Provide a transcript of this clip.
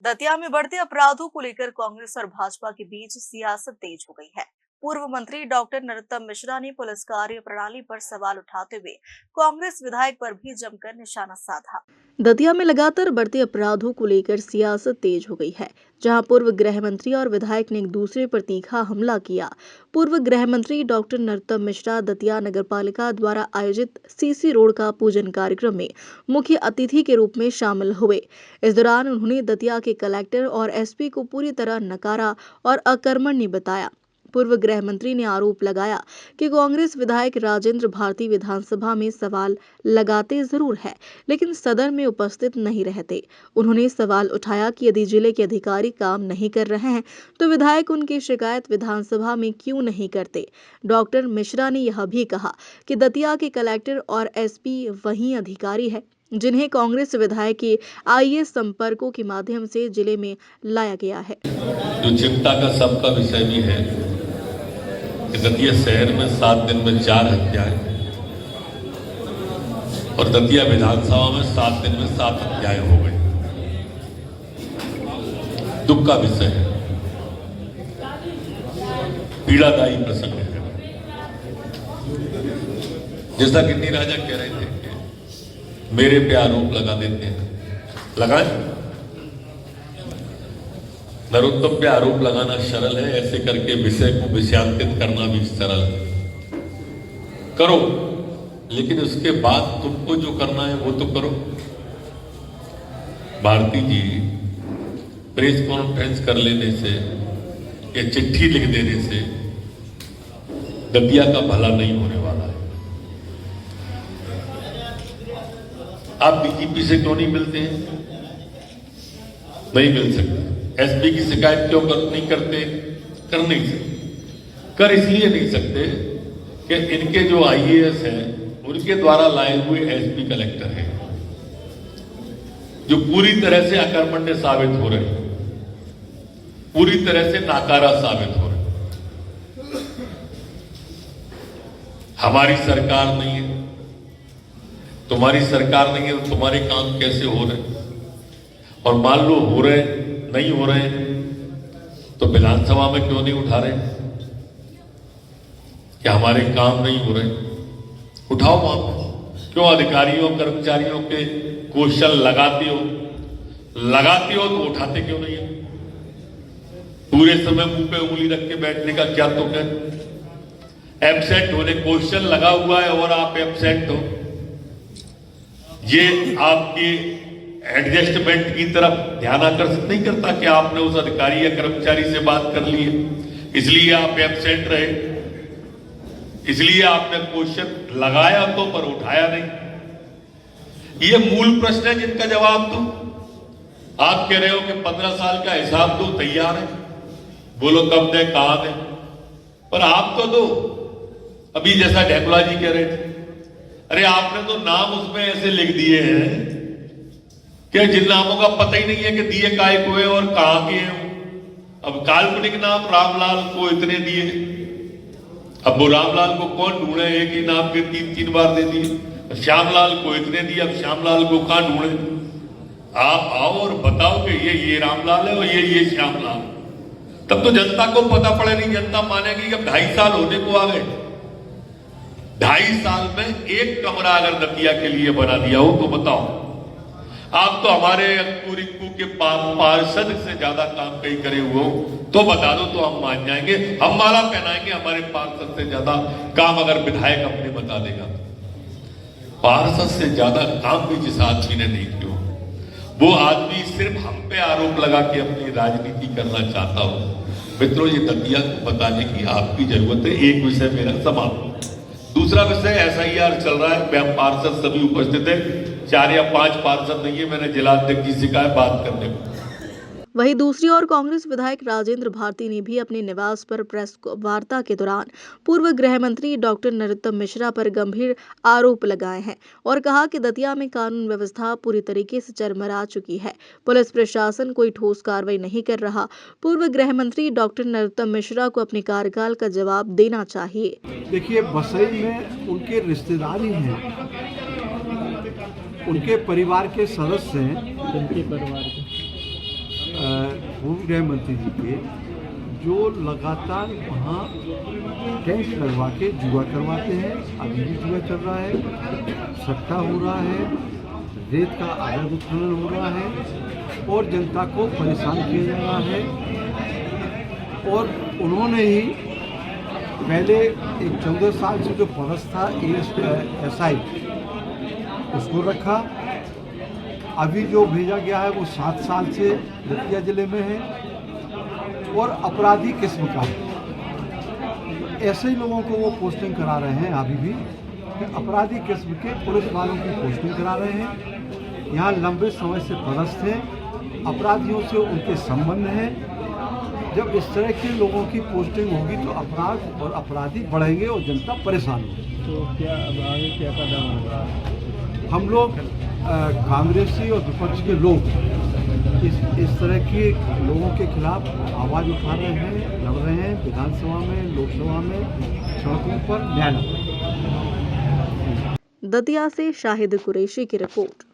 दतिया में बढ़ते अपराधों को लेकर कांग्रेस और भाजपा के बीच सियासत तेज हो गई है। पूर्व मंत्री डॉक्टर नरोत्तम मिश्रा ने पुलिस कार्य प्रणाली पर सवाल उठाते हुए कांग्रेस विधायक पर भी जमकर निशाना साधा। दतिया में लगातार बढ़ते अपराधों को लेकर सियासत तेज हो गई है, जहां पूर्व गृह मंत्री और विधायक ने एक दूसरे पर तीखा हमला किया। पूर्व गृह मंत्री डॉक्टर नरोत्तम मिश्रा दतिया नगरपालिका द्वारा आयोजित सीसी रोड का पूजन कार्यक्रम में मुख्य अतिथि के रूप में शामिल हुए। इस दौरान उन्होंने दतिया के कलेक्टर और एसपी को पूरी तरह नकारा और अकर्मण्य बताया। पूर्व गृह मंत्री ने आरोप लगाया कि कांग्रेस विधायक राजेंद्र भारती विधानसभा में सवाल लगाते जरूर है, लेकिन सदन में उपस्थित नहीं रहते। उन्होंने सवाल उठाया कि यदि जिले के अधिकारी काम नहीं कर रहे हैं तो विधायक उनकी शिकायत विधानसभा में क्यों नहीं करते। डॉक्टर मिश्रा ने यह भी कहा कि दतिया के कलेक्टर और एसपी वही अधिकारी है जिन्हें कांग्रेस विधायक के आईएएस संपर्कों के माध्यम से जिले में लाया गया है। जो चिंता का सबका विषय भी है कि दतिया शहर में 7 दिन में 4 हत्याएं और दतिया विधानसभा में 7 दिन में 7 हत्याएं हो गई। दुख का विषय है, पीड़ादायी प्रसंग है। जैसा किन्नी राजा कह रहे थे कि मेरे पे आरोप लगा देते हैं, लगाएं। नरोत्तम पे आरोप लगाना सरल है, ऐसे करके विषय को विषयांकित करना भी सरल है। करो, लेकिन उसके बाद तुमको जो करना है वो तो करो। भारती जी प्रेस कॉन्फ्रेंस कर लेने से या चिट्ठी लिख देने से दतिया का भला नहीं होने वाला है। आप डीजीपी से क्यों नहीं मिलते हैं? नहीं मिल सकते। एसपी की शिकायत क्यों नहीं करते? कर नहीं सकते। कर इसलिए नहीं सकते कि इनके जो आईएएस हैं उनके द्वारा लाए हुए एसपी कलेक्टर हैं जो पूरी तरह से अकर्मण्य साबित हो रहे हैं, पूरी तरह से नाकारा साबित हो रहे हैं। हमारी सरकार नहीं है, तुम्हारी सरकार नहीं है तो तुम्हारे काम कैसे हो रहे हैं? और मान लो हो रहे नहीं हो रहे तो विधानसभा में क्यों नहीं उठा रहे? क्या हमारे काम नहीं हो रहे? उठाओ वहां पर। क्यों अधिकारियों कर्मचारियों के क्वेश्चन लगाते हो तो उठाते क्यों नहीं है? पूरे समय मुंह पे उंगली रख के बैठने का क्या तुक है? एब्सेंट होने, क्वेश्चन लगा हुआ है और आप एब्सेंट हो, ये आपकी एडजस्टमेंट की तरफ ध्यान आकर्षित नहीं करता कि आपने उस अधिकारी या कर्मचारी से बात कर ली है, इसलिए आप एब्सेंट रहे, इसलिए आपने क्वेश्चन लगाया तो पर उठाया नहीं। ये मूल प्रश्न है जिनका जवाब दो। आप कह रहे हो कि 15 साल का हिसाब दो, तैयार है, बोलो कब दे, कहां दे, पर आप तो दो। अभी जैसा ढेकुला जी कह रहे थे, अरे आपने तो नाम उसमें ऐसे लिख दिए हैं कि जिन नामों का पता ही नहीं है कि दिए काय को है और कहां के हैं। अब काल्पनिक नाम रामलाल को इतने दिए, अब वो रामलाल को कौन ढूंढे? एक ही नाम के 3-3 बार दे दिए। श्यामलाल को इतने दिए, अब श्यामलाल को कहां ढूंढे? आप आओ और बताओ कि ये रामलाल है और ये श्यामलाल, तब तो जनता को पता पड़े। नहीं, जनता मानेगी। अब 2.5 साल होने को आ गए, 2.5 साल में एक कमरा अगर दतिया के लिए बना दिया हो तो बताओ। आप तो हमारे अंकुर इक्कू के पार्षद से ज्यादा काम कहीं करे हुए हो तो बता दो, तो हम मान जाएंगे, हम माला पहनाएंगे। हमारे पार्षद से ज्यादा काम अगर विधायक अपने बता देगा। पार्षद से ज्यादा काम भी जिस आदमी ने नहीं किया, वो आदमी सिर्फ हम पे आरोप लगा के अपनी राजनीति करना चाहता हो। मित्रों, ये दतिया को बताने की आपकी जरूरत है। एक विषय मेरा समाप्त। दूसरा विषय एसआईआर चल रहा है, पार्षद सभी उपस्थित है, 4 या 5 पार्षद नहीं है। मैंने जिलाध्यक्ष जी से कहा बात करने को। वहीं दूसरी ओर कांग्रेस विधायक राजेंद्र भारती ने भी अपने निवास पर प्रेस वार्ता के दौरान पूर्व गृह मंत्री डॉक्टर नरोत्तम मिश्रा पर गंभीर आरोप लगाए हैं और कहा कि दतिया में कानून व्यवस्था पूरी तरीके से चरमरा चुकी है। पुलिस प्रशासन कोई ठोस कार्रवाई नहीं कर रहा। पूर्व गृह मंत्री डॉक्टर नरोत्तम मिश्रा को अपने कार्यकाल का जवाब देना चाहिए। देखिए, बसई में उनके रिश्तेदार ही हैं, उनके परिवार के सदस्य हैं, पूर्व गृह मंत्री जी के, जो लगातार वहाँ टेंट लगवा के जुआ करवाते हैं। अभी भी जुआ चल रहा है, सट्टा हो रहा है, रेत का अवैध उत्खनन हो रहा है और जनता को परेशान किया जा रहा है। और उन्होंने ही पहले एक 14 साल से जो पदस्थ था ASI उसको रखा। अभी जो भेजा गया है वो 7 साल से दतिया जिले में है और अपराधी किस्म का है। ऐसे ही लोगों को वो पोस्टिंग करा रहे हैं अभी भी, अपराधी किस्म के पुलिस वालों की पोस्टिंग करा रहे हैं। यहाँ लंबे समय से पदस्थ हैं, अपराधियों से उनके संबंध हैं। जब इस तरह के लोगों की पोस्टिंग होगी तो अपराध और अपराधी बढ़ेंगे और जनता परेशान होगी। तो क्या अब आगे क्या कदम होगा? हम लोग कांग्रेसी और विपक्ष के लोग इस तरह के लोगों के खिलाफ आवाज़ उठा रहे हैं, लड़ रहे हैं, विधानसभा में, लोकसभा में, सड़कों पर न्याय। दतिया से शाहिद कुरैशी की रिपोर्ट।